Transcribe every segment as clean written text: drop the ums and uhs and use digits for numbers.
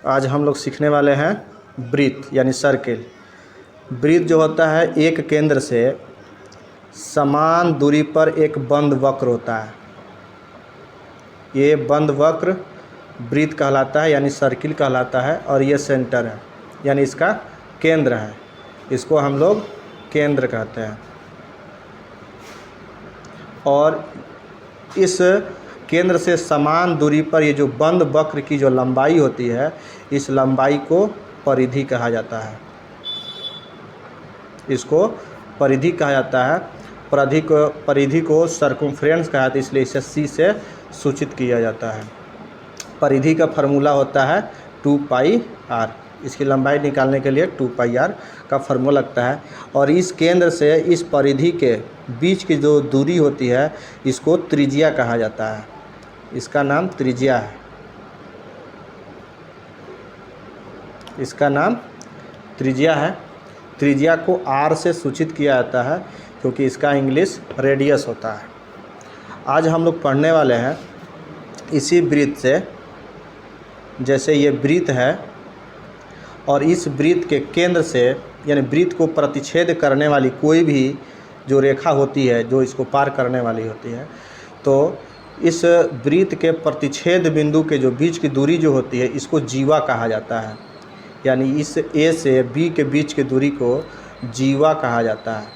आज हम लोग सीखने वाले हैं वृत्त यानी सर्किल। वृत्त जो होता है एक केंद्र से समान दूरी पर एक बंद वक्र होता है। ये बंद वक्र वृत्त कहलाता है यानी सर्किल कहलाता है, और ये सेंटर है यानी इसका केंद्र है। इसको हम लोग केंद्र कहते हैं। और इस केंद्र से समान दूरी पर ये जो बंद वक्र की जो लंबाई होती है, इस लंबाई को परिधि कहा जाता है। इसको परिधि कहा जाता है। परिधि को सर्कमफ्रेंस कहा जाता है, इसलिए इसे सी से सूचित किया जाता है। परिधि का फार्मूला होता है 2πr। इसकी लंबाई निकालने के लिए 2πr का फार्मूला लगता है। और इस केंद्र से इस परिधि के बीच की जो दूरी होती है, इसको त्रिज्या कहा जाता है। इसका नाम त्रिज्या है। इसका नाम त्रिज्या है। त्रिज्या को r से सूचित किया जाता है क्योंकि इसका इंग्लिश रेडियस होता है। आज हम लोग पढ़ने वाले हैं इसी वृत्त से। जैसे ये वृत्त है और इस वृत्त के केंद्र से यानी वृत्त को प्रतिच्छेद करने वाली कोई भी जो रेखा होती है, जो इसको पार करने वाली होती है, तो इस वृत्त के प्रतिच्छेद बिंदु के जो बीच की दूरी जो होती है, इसको जीवा कहा जाता है। यानी इस ए से बी के बीच की दूरी को जीवा कहा जाता है।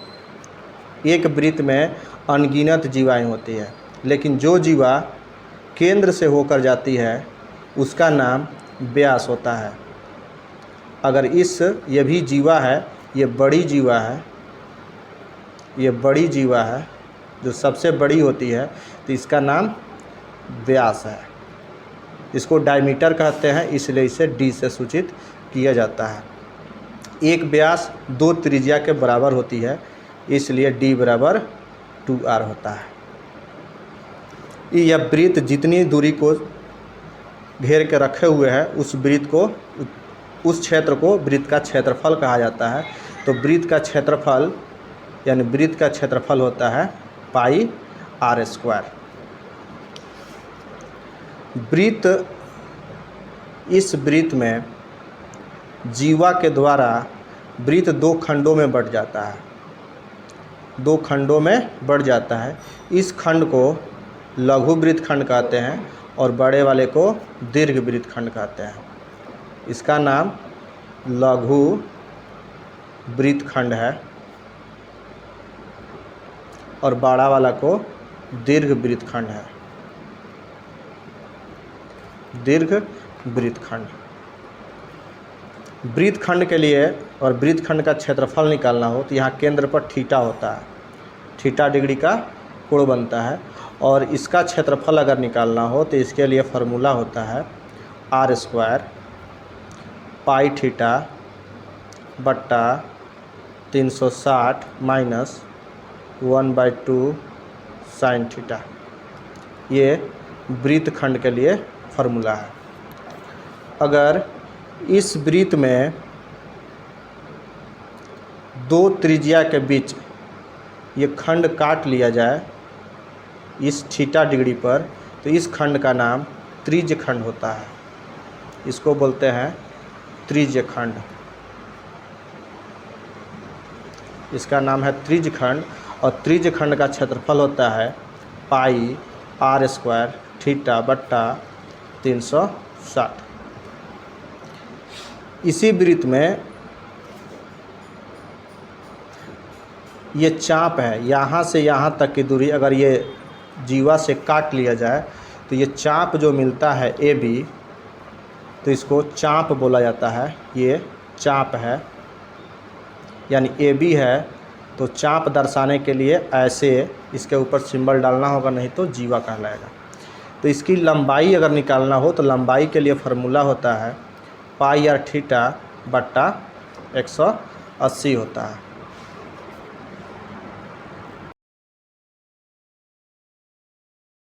एक वृत्त में अनगिनत जीवाएँ होती है, लेकिन जो जीवा केंद्र से होकर जाती है उसका नाम व्यास होता है। अगर ये भी जीवा है, ये बड़ी जीवा है, ये बड़ी जीवा है जो सबसे बड़ी होती है, तो इसका नाम व्यास है। इसको डायमीटर कहते हैं, इसलिए इसे डी से सूचित किया जाता है। एक व्यास 2 त्रिज्या के बराबर होती है, इसलिए डी बराबर 2r होता है। यह वृत्त जितनी दूरी को घेर के रखे हुए है, उस क्षेत्र को वृत्त का क्षेत्रफल कहा जाता है। तो वृत्त का क्षेत्रफल यानी वृत्त का क्षेत्रफल होता है πr²। इस वृत्त में जीवा के द्वारा वृत्त 2 खंडों में बंट जाता है। 2 खंडों में बढ़ जाता है। इस खंड को लघु वृत्त खंड कहते हैं और बड़े वाले को दीर्घ वृत्त खंड कहते हैं। इसका नाम लघु वृत्त खंड है और बड़ा वाला को दीर्घ वृत्त खंड है। दीर्घ वृत्त खंड। वृत्त खंड के लिए और वृत्त खंड का क्षेत्रफल निकालना हो तो यहाँ केंद्र पर थीटा होता है। थीटा डिग्री का कोण बनता है। और इसका क्षेत्रफल अगर निकालना हो तो इसके लिए फार्मूला होता है r² πθ बट्टा 360 माइनस 1/2 sin थीटा। ये वृत्त खंड के लिए फार्मूला है। अगर इस वृत्त में 2 त्रिज्या के बीच ये खंड काट लिया जाए इस थीटा डिग्री पर, तो इस खंड का नाम त्रिज्य खंड होता है। इसको बोलते हैं त्रिज्य खंड। इसका नाम है त्रिज्य खंड। और त्रिज्य खंड का क्षेत्रफल होता है πr² थीटा बट्टा 360। इसी वृत्त में ये चाप है, यहाँ से यहाँ तक की दूरी अगर ये जीवा से काट लिया जाए तो ये चाप जो मिलता है AB, तो इसको चाप बोला जाता है। ये चाप है यानी AB है, तो चाप दर्शाने के लिए ऐसे इसके ऊपर सिंबल डालना होगा, नहीं तो जीवा कहलाएगा। तो इसकी लंबाई अगर निकालना हो तो लंबाई के लिए फार्मूला होता है πr θ बट्टा 180 होता है।